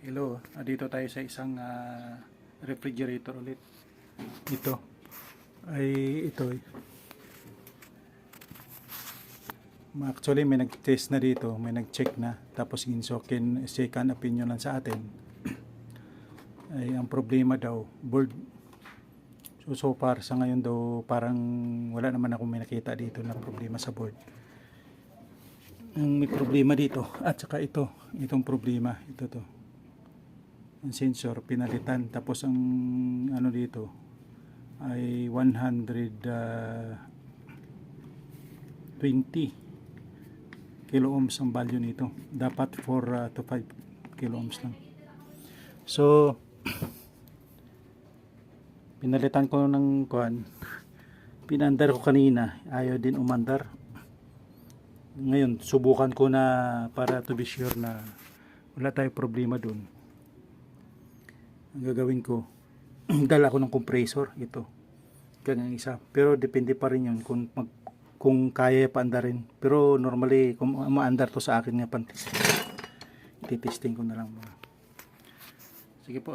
Hello, dito tayo sa isang refrigerator ulit. Ito actually may nag-test na dito, may nag-check na, tapos second opinion lang sa atin. Ay ang problema daw board. So far sa ngayon daw parang wala naman ako may nakita dito na problema sa board. Ang may problema dito at saka itong problema to. Ang sensor pinalitan, tapos ang ano dito ay 120 kilo ohms ang value nito. Dapat 4 to 5 kilo ohms lang. So pinalitan ko ng kuan, pinandar ko kanina, ayaw din umandar. Ngayon subukan ko na para to be sure na wala tayong problema dun. Ang gagawin ko, dala ko ng compressor, ito ganyan isa, pero depende pa rin yun kung kaya pa andarin. Pero normally kung maandar to sa akin nga, ititesting ko na lang. Sige po.